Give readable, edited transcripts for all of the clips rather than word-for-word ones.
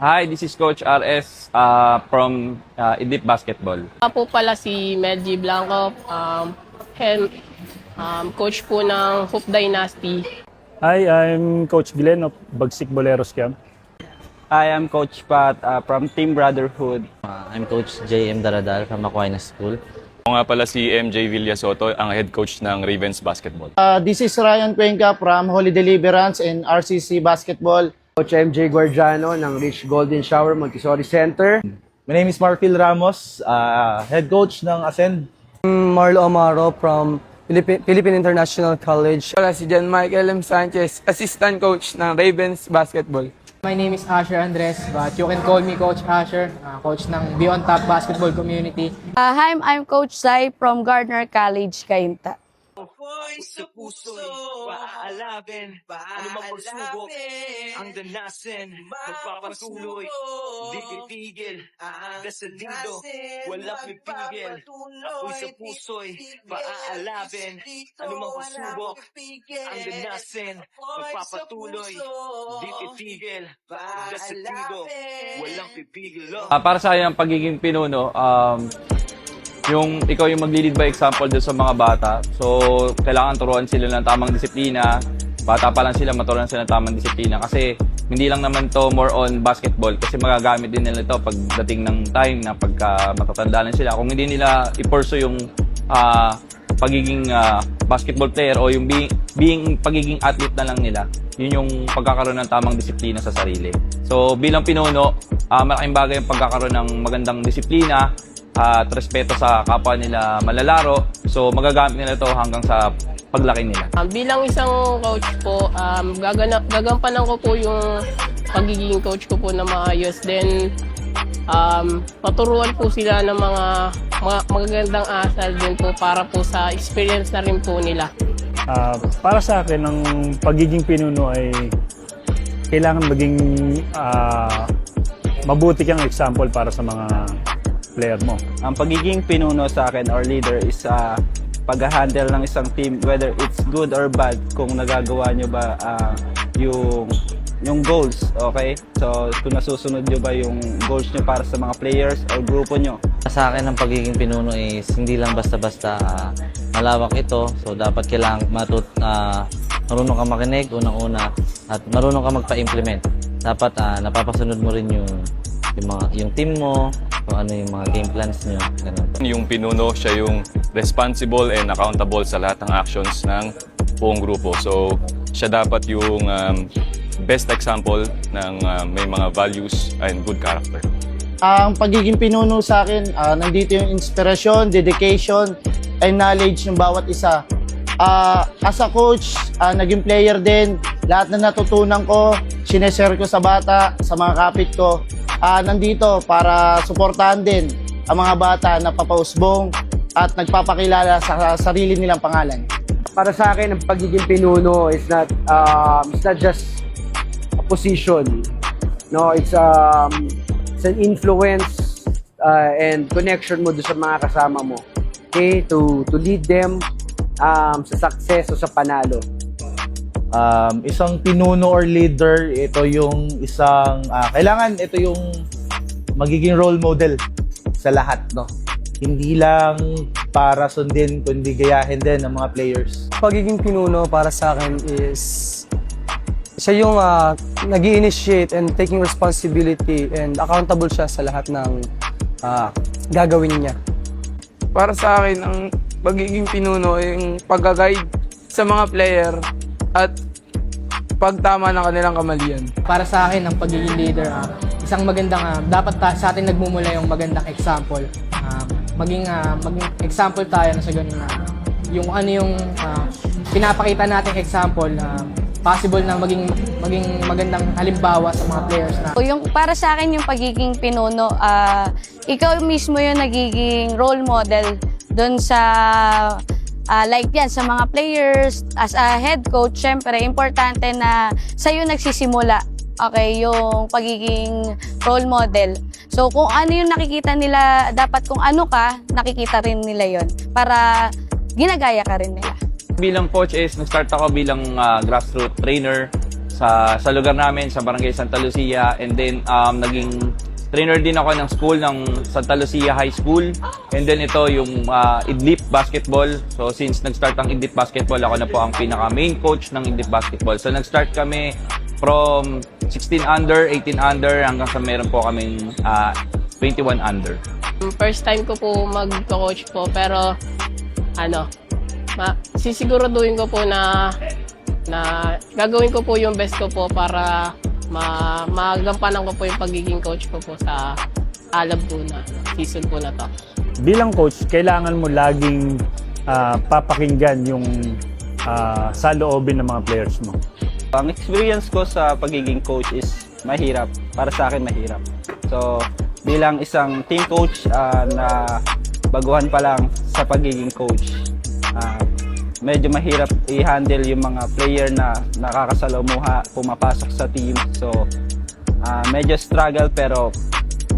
Hi, this is Coach RS from Idip Basketball. Po pala si Melgy Blanco, coach po ng Hoop Dynasty. Hi, I'm Coach Glenn of Bagsik Boleros Camp. I am Coach Pat from Team Brotherhood. I'm Coach JM Daradal from Aquinas School. Ako nga pala si MJ Villasoto, ang head coach ng Ravens Basketball. This is Ryan Cuenca from Holy Deliverance and RCC Basketball. Coach MJ Guardiano ng Rich Golden Shower Montessori Center. My name is Marfil Ramos, head coach ng Ascend. Marlo Amaro from Philippine International College. Wala si John Michael M. Sanchez, assistant coach ng Ravens Basketball. My name is Asher Andres, but you can call me Coach Asher, coach ng Beyond Top Basketball Community. Hi, I'm Coach Sai from Gardner College, Cainta. Sa puso'y paaalabin, anumang pagsubok ang danasin, magpapatuloy, di titigil, dasalido, walang pipigil. Ako'y sa puso'y paaalabin, anumang pagsubok ang danasin, magpapatuloy, di titigil, dasalido, walang pipigil. Para sa akin, ang pagiging pinuno, yung ikaw yung magli-lead by example doon sa mga bata. So, kailangan turuan sila ng tamang disiplina. Bata pa lang sila, maturuan sila ng tamang disiplina. Kasi hindi lang naman to more on basketball. Kasi magagamit din nila ito pagdating ng time na pagka matatanda na sila. Kung hindi nila i-pursue yung pagiging basketball player o yung pagiging athlete na lang nila, yun yung pagkakaroon ng tamang disiplina sa sarili. So, bilang pinuno, malaking bagay yung pagkakaroon ng magandang disiplina at respeto sa kapwa nila malalaro. So magagamit nila ito hanggang sa paglaki nila. Bilang isang coach po, gagampanan ko po yung pagiging coach ko po na maayos. Then, maturuan po sila ng mga magagandang asal din po para po sa experience na rin po nila. Para sa akin, ang pagiging pinuno ay kailangan maging mabuti kang example para sa mga player mo. Ang pagiging pinuno sa akin or leader is pag-handle ng isang team, whether it's good or bad, kung nagagawa nyo ba yung goals, okay? So kung nasusunod nyo ba yung goals nyo para sa mga players or grupo nyo. Sa akin, ang pagiging pinuno is hindi lang basta-basta malawak ito. So dapat kailangan marunong ka makinig unang-una at marunong ka magpa-implement. Dapat napapasunod mo rin yung team mo, kung ano yung mga game plans nyo. Ganun. Yung pinuno, siya yung responsible and accountable sa lahat ng actions ng buong grupo. So, siya dapat yung best example ng may mga values and good character. Ang pagiging pinuno sa akin, nandito yung inspirasyon, dedication, and knowledge ng bawat isa. As a coach, naging player din, lahat na natutunan ko, sineshare ko sa bata, sa mga kapit ko. Nandito para suportahan din ang mga bata na papausbong at nagpapakilala sa sarili nilang pangalan. Para sa akin, ang pagiging pinuno is not just a position. No, it's an influence and connection mo doon sa mga kasama mo. Okay, to lead them sa success o sa panalo. Isang pinuno or leader, ito yung isang kailangan ito yung magiging role model sa lahat, no? Hindi lang para sundin kundi gayahin din ng mga players. Pagiging pinuno para sa akin is siya yung nag-i-initiate and taking responsibility and accountable siya sa lahat ng gagawin niya. Para sa akin, ang pagiging pinuno ay yung pag-guide sa mga player at pagtama ng kanilang kamalian. Para sa akin, ang pagiging leader, isang magandang, dapat sa atin nagmumula yung magandang example. Maging example tayo na sa ganun na yung ano yung pinapakita nating example possible na maging magandang halimbawa sa mga players na. Yung para sa akin yung pagiging pinuno, ikaw mismo yung nagiging role model doon sa like yan sa mga players. As a head coach, syempre importante na sa'yo nagsisimula, okay, yung pagiging role model. So kung ano yung nakikita nila, dapat kung ano ka, nakikita rin nila yon para ginagaya ka rin nila. Bilang coach is nag-start ako bilang grassroots trainer. sa lugar namin, sa Barangay Santa Lucia. And then, naging trainer din ako ng school ng Santa Lucia High School. And then ito yung Idlip Basketball. So since nag-start ang Idlip Basketball, ako na po ang pinaka-main coach ng Idlip Basketball. So nag-start kami from 16 under, 18 under, hanggang sa meron po kaming 21 under. First time ko po mag-coach po, pero sisiguraduhin ko po na gagawin ko po yung best ko po para magampanan ko po yung pagiging coach ko po sa Alab po na season po na to. Bilang coach, kailangan mo laging papakinggan yung saloobin ng mga players mo. Ang experience ko sa pagiging coach is mahirap. Para sa akin, mahirap. So, bilang isang team coach na baguhan pa lang sa pagiging coach, medyo mahirap i-handle yung mga player na nakakasalamuha, pumapasok sa team. So, medyo struggle pero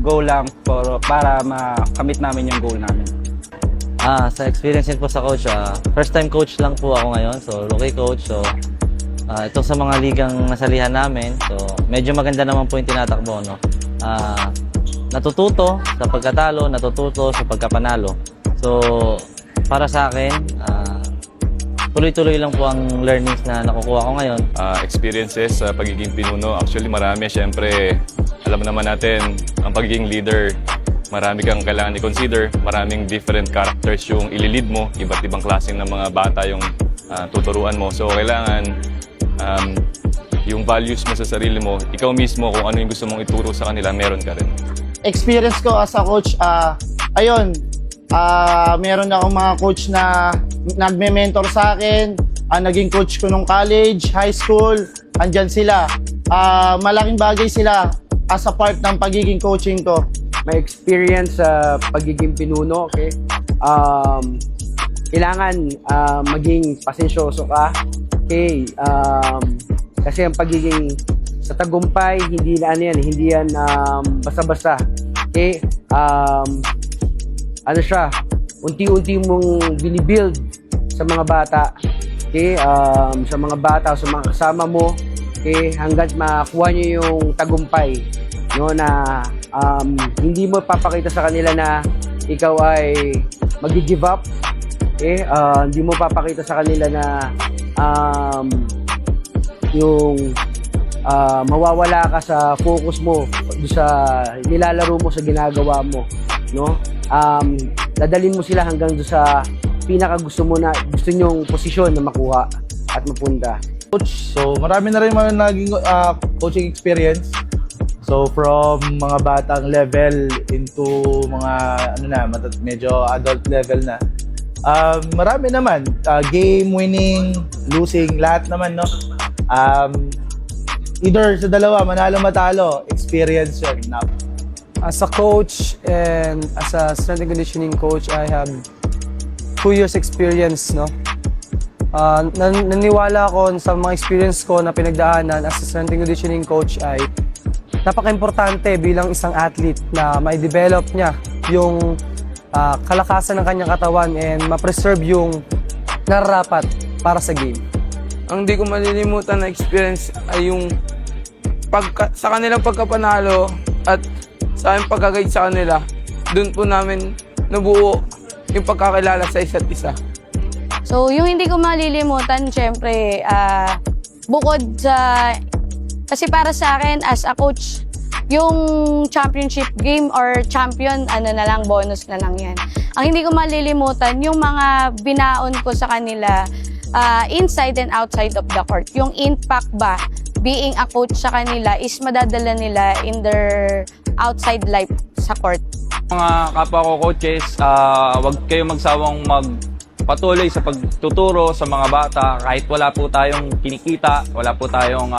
go lang para makamit namin yung goal namin. Sa experience po sa coach, first time coach lang po ako ngayon. So, rookie coach. So, ito sa mga ligang nasalihan namin. So, medyo maganda naman po yung tinatakbo, no? Natututo sa pagkatalo, natututo sa pagkapanalo. So, para sa akin, tuloy-tuloy lang po ang learnings na nakukuha ko ngayon. Experiences sa pagiging pinuno, actually marami. Siyempre, alam naman natin, ang pagiging leader, marami kang kailangan i-consider. Maraming different characters yung ililid mo. Iba't ibang klaseng ng mga bata yung tuturuan mo. So, kailangan yung values mo sa sarili mo, ikaw mismo kung ano yung gusto mong ituro sa kanila, meron ka rin. Experience ko as a coach, meron akong mga coach na nagme-mentor sa akin. Naging coach ko nung college, high school, andyan sila. Malaking bagay sila as a part ng pagiging coaching ko. May experience sa pagiging pinuno, okay? Kailangan maging pasensyoso ka, okay? Kasi ang pagiging sa tagumpay, hindi yan basta-basta. Okay? Unti-unti mong binibuild sa mga bata, okay? Sa mga bata, sa mga kasama mo, okay? Hanggat makuha nyo yung tagumpay, no, na hindi mo papakita sa kanila na ikaw ay mag-give up, okay? Hindi mo papakita sa kanila na mawawala ka sa focus mo sa nilalaro mo, sa ginagawa mo, no? Dadalhin mo sila hanggang sa pinaka gusto nyong posisyon na makuha at mapunta. Coach, so marami na rin mga naging coaching experience. So from mga batang level into mga medyo adult level na. Marami naman, game winning, losing, lahat naman, no? Either sa dalawa, manalo matalo, experience yun. As a coach and as a strength and conditioning coach, I have 2 years experience, no? Naniwala ako sa mga experience ko na pinagdaanan as a strength and conditioning coach ay napaka-importante bilang isang athlete na ma-develop niya yung kalakasan ng kanyang katawan and ma-preserve yung nararapat para sa game. Ang di ko malilimutan na experience ay yung sa kanilang pagkapanalo at sa aming pagka-guide sa kanila. Doon po namin nabuo yung pagkakilala sa isa't isa. So, yung hindi ko malilimutan, syempre, bukod sa... Kasi para sa akin, as a coach, yung championship game or champion, bonus na lang yan. Ang hindi ko malilimutan, yung mga binaon ko sa kanila, inside and outside of the court. Yung impact ba, being a coach sa kanila is madadala nila in their outside life sa court. Mga kapwa ko coaches, wag kayong magsawang magpatuloy sa pagtuturo sa mga bata kahit wala po tayong kinikita, wala po tayong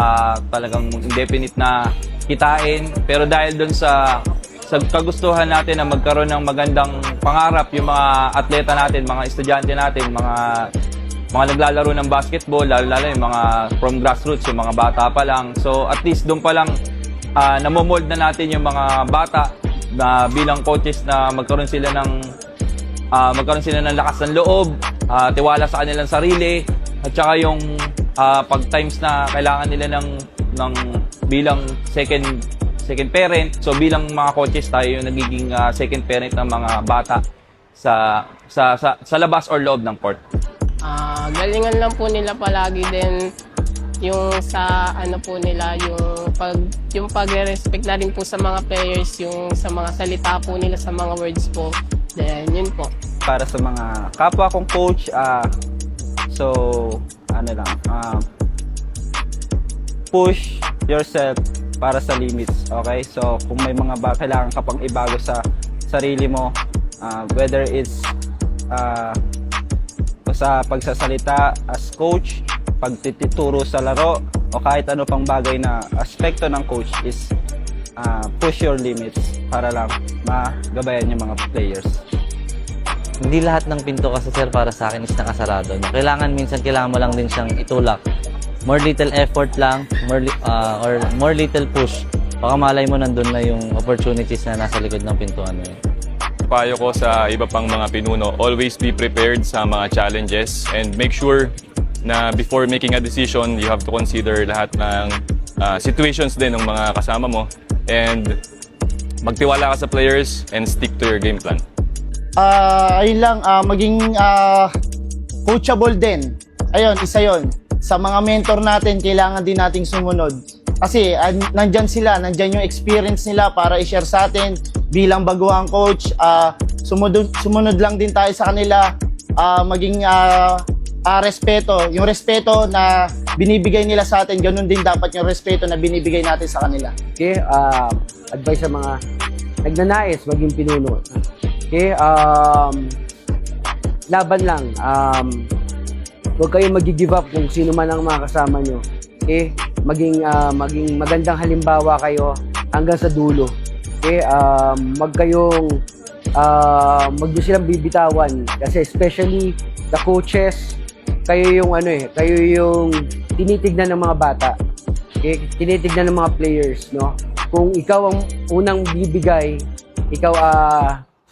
talagang indefinite na kitain. Pero dahil doon sa kagustuhan natin na magkaroon ng magandang pangarap yung mga atleta natin, mga estudyante natin, mga naglalaro ng basketball, lalo yung mga from grassroots, yung mga bata pa lang. So at least doon pa lang namomold na natin yung mga bata na bilang coaches na magkaroon sila ng lakas ng loob, tiwala sa kanilang sarili, at saka yung pag times na kailangan nila ng bilang second parent, so bilang mga coaches tayo yung nagiging second parent ng mga bata sa labas or loob ng court. Galingan lang po nila palagi din yung sa ano po nila, yung pag-respect na rin po sa mga players, yung sa mga salita po nila, sa mga words po. Then yun po. Para sa mga kapwa kong coach, so push yourself para sa limits, okay? So kung may mga kailangan ka pang ibago sa sarili mo, whether it's sa pagsasalita as coach, pagtituro sa laro, o kahit ano pang bagay na aspekto ng coach is push your limits para lang magabayan yung mga players. Hindi lahat ng pinto kasi sir para sa akin is nakasarado. No? Kailangan mo lang din siyang itulak. More little effort lang, or more little push. Baka malay mo nandun na yung opportunities na nasa likod ng pintuan mo yun. Payo ko sa iba pang mga pinuno, always be prepared sa mga challenges and make sure na before making a decision, you have to consider lahat ng situations din ng mga kasama mo and magtiwala ka sa players and stick to your game plan. Ayun lang, maging coachable din. Ayun, isa yon. Sa mga mentor natin, kailangan din nating sumunod. Kasi nandyan sila, nandyan yung experience nila para i-share sa atin bilang baguhang coach. Sumunod lang din tayo sa kanila, maging respeto. Yung respeto na binibigay nila sa atin, ganun din dapat yung respeto na binibigay natin sa kanila. Okay, advice sa mga nagnanais maging pinuno. Okay, laban lang. Huwag kayong mag-give up kung sino man ang mga kasama nyo. Okay, maging magandang halimbawa kayo hanggang sa dulo. Okay, wag nyo silang bibitawan kasi especially the coaches, kayo yung tinitignan ng mga bata. Okay, tinitignan ng mga players, no? Kung ikaw ang unang bibigay,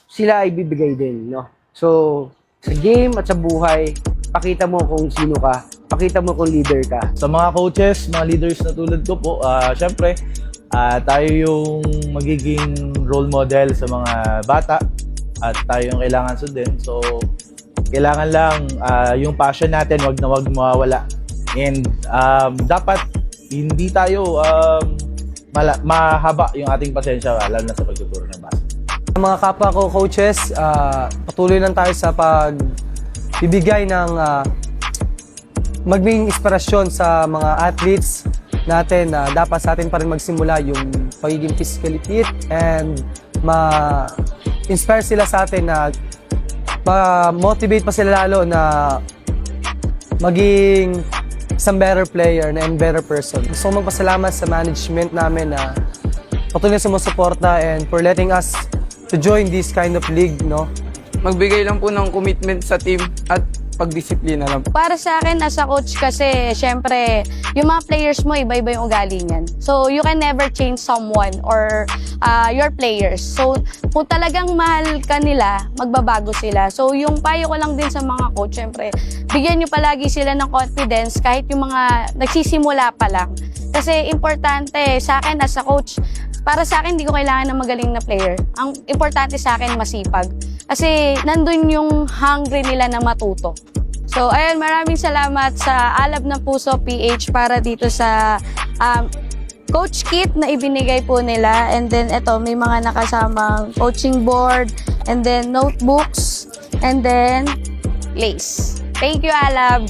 sila ay bibigay din, no? So, sa game at sa buhay, pakita mo kung sino ka, pakita mo kung leader ka. Sa mga coaches, mga leaders na tulad ko po, syempre, tayo yung magiging role model sa mga bata at tayo yung kailangan sundin. So, kailangan lang yung passion natin, wag na wag mawawala. And dapat hindi tayo mahaba yung ating pasensya, lalo na sa pagtuturo ng bata. Mga kapwa ko coaches, patuloy lang tayo sa pagbibigay ng maging inspirasyon sa mga athletes natin na dapat sa atin pa rin magsimula yung pagiging physically fit and ma-inspire sila sa atin na ma-motivate pa sila lalo na maging isang better player and better person. Gusto ko magpasalamat sa management namin na patuloy sumusuporta and for letting us to join this kind of league, no? Magbigay lang po ng commitment sa team at pagdisiplina lang. Para sa akin as a coach kasi, syempre, yung mga players mo, iba-iba yung ugali niyan. So, you can never change someone or your players. So, kung talagang mahal ka nila, magbabago sila. So, yung payo ko lang din sa mga coach, syempre, bigyan nyo palagi sila ng confidence kahit yung mga nagsisimula pa lang. Kasi importante sa akin as a coach, para sa akin, hindi ko kailangan ng magaling na player. Ang importante sa akin, masipag. Kasi nandun yung hungry nila na matuto. So, ayun, maraming salamat sa Alab ng Puso PH para dito sa coach kit na ibinigay po nila. And then, eto, may mga nakasamang coaching board, and then notebooks, and then lace. Thank you, Alab.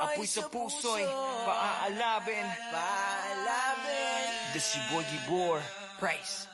Apoy sa puso'y paaalabin. This your boy Gibor. Price.